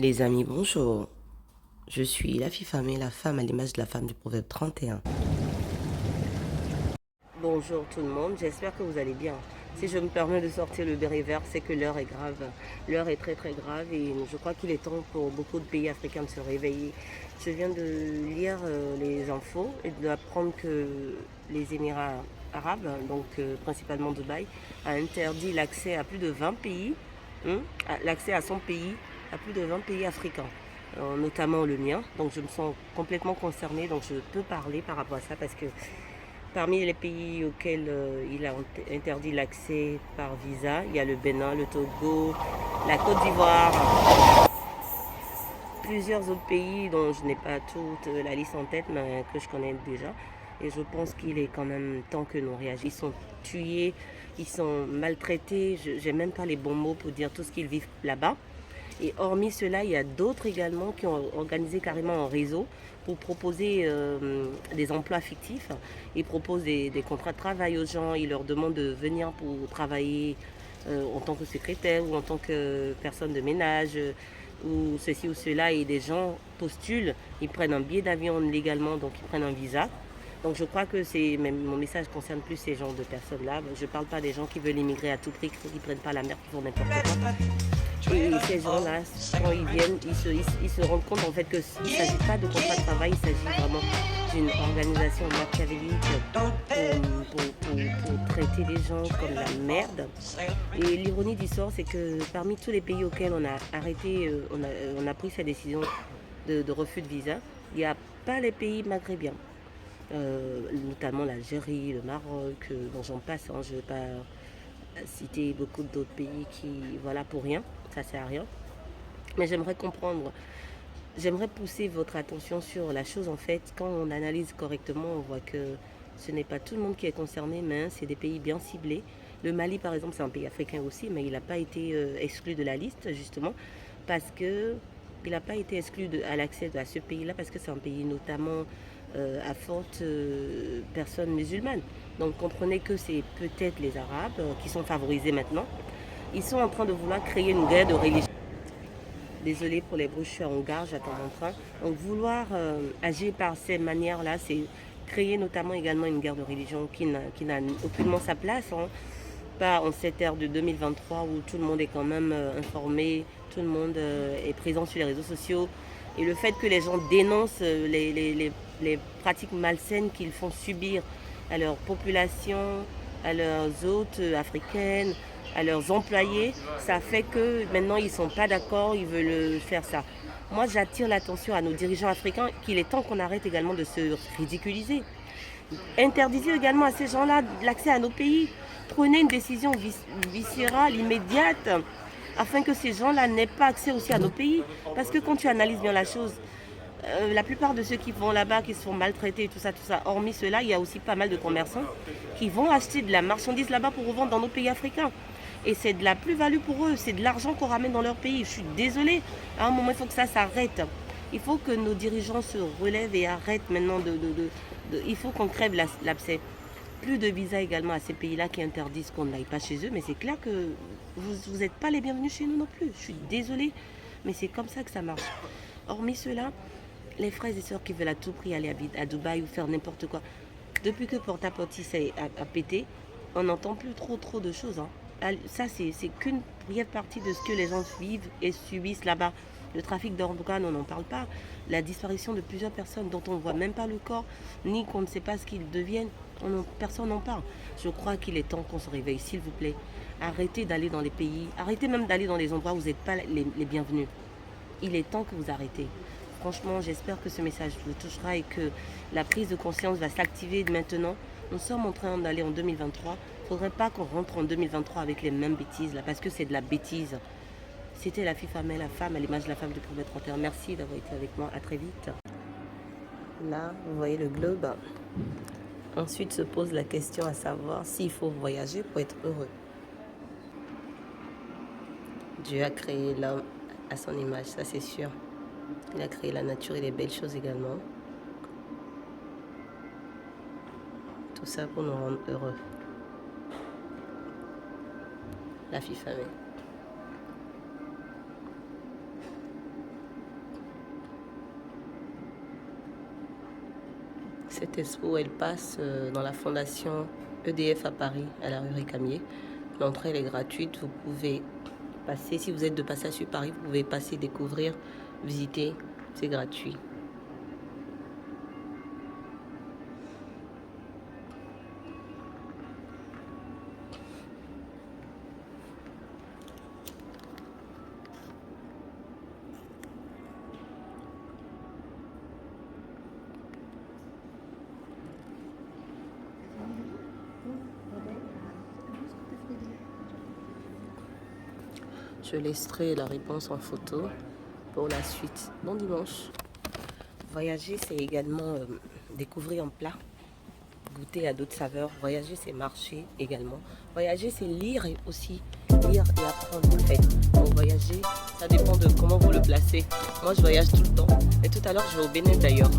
Les amis, bonjour. Je suis la fille famille, la femme à l'image de la femme du proverbe 31. Bonjour tout le monde, j'espère que vous allez bien. Si je me permets de sortir le béret vert, c'est que l'heure est grave. L'heure est très très grave et je crois qu'il est temps pour beaucoup de pays africains de se réveiller. Je viens de lire les infos et d'apprendre que les Émirats arabes, donc principalement Dubaï, a interdit l'accès à plus de 20 pays, l'accès à son pays, à plus de 20 pays africains. Notamment le mien, donc je me sens complètement concernée, donc je peux parler par rapport à ça parce que parmi les pays auxquels il a interdit l'accès par visa, il y a le Bénin, le Togo, la Côte d'Ivoire, plusieurs autres pays dont je n'ai pas toute la liste en tête, mais que je connais déjà. Et je pense qu'il est quand même temps que nous réagissions. Ils sont tués, ils sont maltraités, je n'ai même pas les bons mots pour dire tout ce qu'ils vivent là-bas. Et hormis cela, il y a d'autres également qui ont organisé carrément un réseau pour proposer des emplois fictifs. Ils proposent des contrats de travail aux gens, ils leur demandent de venir pour travailler en tant que secrétaire ou en tant que personne de ménage ou ceci ou cela. Et des gens postulent, ils prennent un billet d'avion légalement, donc ils prennent un visa. Donc je crois que mon message concerne plus ces genres de personnes-là. Je ne parle pas des gens qui veulent immigrer à tout prix, qui ne prennent pas la mer, qui font n'importe quoi. Et ces gens-là, quand ils viennent, ils se rendent compte en fait qu'il ne s'agit pas de contrat de travail, il s'agit vraiment d'une organisation machiavélique pour traiter les gens comme la merde. Et l'ironie du sort, c'est que parmi tous les pays auxquels on a arrêté, on a pris cette décision de refus de visa, il n'y a pas les pays maghrébiens. Notamment l'Algérie, le Maroc, bon, j'en passe, hein, je ne vais pas citer beaucoup d'autres pays qui, voilà, pour rien, ça sert à rien. Mais j'aimerais comprendre, j'aimerais pousser votre attention sur la chose en fait. Quand on analyse correctement, on voit que ce n'est pas tout le monde qui est concerné, mais c'est des pays bien ciblés. Le Mali, par exemple, c'est un pays africain aussi, mais il n'a pas été exclu de la liste, justement, parce que il n'a pas été exclu à l'accès à ce pays-là, parce que c'est un pays notamment à forte personne musulmane. Donc comprenez que c'est peut-être les Arabes qui sont favorisés maintenant. Ils sont en train de vouloir créer une guerre de religion. Désolée pour les bruits, je suis en gare, j'attends mon train. Donc vouloir agir par ces manières-là, c'est créer notamment également une guerre de religion qui n'a aucunement sa place. Hein. Pas en cette ère de 2023 où tout le monde est quand même informé, tout le monde est présent sur les réseaux sociaux. Et le fait que les gens dénoncent les pratiques malsaines qu'ils font subir à leur population, à leurs hôtes africaines, à leurs employés, ça fait que maintenant ils ne sont pas d'accord, ils veulent faire ça. Moi j'attire l'attention à nos dirigeants africains qu'il est temps qu'on arrête également de se ridiculiser. Interdisez également à ces gens-là l'accès à nos pays. Prenez une décision viscérale, immédiate, afin que ces gens-là n'aient pas accès aussi à nos pays. Parce que quand tu analyses bien la chose, la plupart de ceux qui vont là-bas, qui se font maltraiter, tout ça, hormis cela, il y a aussi pas mal de commerçants qui vont acheter de la marchandise là-bas pour revendre dans nos pays africains. Et c'est de la plus-value pour eux, c'est de l'argent qu'on ramène dans leur pays. Je suis désolée, à un moment, il faut que ça s'arrête. Il faut que nos dirigeants se relèvent et arrêtent maintenant il faut qu'on crève l'abcès. Plus de visas également à ces pays-là qui interdisent qu'on n'aille pas chez eux, mais c'est clair que vous n'êtes pas les bienvenus chez nous non plus. Je suis désolée, mais c'est comme ça que ça marche. Hormis cela, les frères et sœurs qui veulent à tout prix aller à Dubaï ou faire n'importe quoi, depuis que Porta-Potty a pété, on n'entend plus trop de choses. Hein. Ça, c'est qu'une brève partie de ce que les gens vivent et subissent là-bas. Le trafic d'organes, on n'en parle pas. La disparition de plusieurs personnes dont on ne voit même pas le corps, ni qu'on ne sait pas ce qu'ils deviennent, personne n'en parle. Je crois qu'il est temps qu'on se réveille, s'il vous plaît. Arrêtez d'aller dans les pays, arrêtez même d'aller dans les endroits où vous n'êtes pas les bienvenus. Il est temps que vous arrêtez. Franchement, j'espère que ce message vous touchera et que la prise de conscience va s'activer maintenant. Nous sommes en train d'aller en 2023. Il ne faudrait pas qu'on rentre en 2023 avec les mêmes bêtises, là, parce que c'est de la bêtise. C'était la fille famille, la femme, à l'image de la femme du Proverbe 31. Merci d'avoir été avec moi. À très vite. Là, vous voyez le globe. Ensuite se pose la question à savoir s'il faut voyager pour être heureux. Dieu a créé l'homme à son image, ça c'est sûr. Il a créé la nature et les belles choses également. Tout ça pour nous rendre heureux. La fille famille. Cette expo, elle passe dans la fondation EDF à Paris, à la rue Récamier. L'entrée, elle est gratuite. Vous pouvez passer, si vous êtes de passage sur Paris, vous pouvez passer, découvrir, visiter. C'est gratuit. Je laisserai la réponse en photo pour la suite. Bon dimanche. Voyager, c'est également découvrir un plat, goûter à d'autres saveurs. Voyager, c'est marcher également. Voyager, c'est lire et aussi. Lire et apprendre en fait. Donc voyager, ça dépend de comment vous le placez. Moi, je voyage tout le temps. Et tout à l'heure, je vais au Bénin d'ailleurs.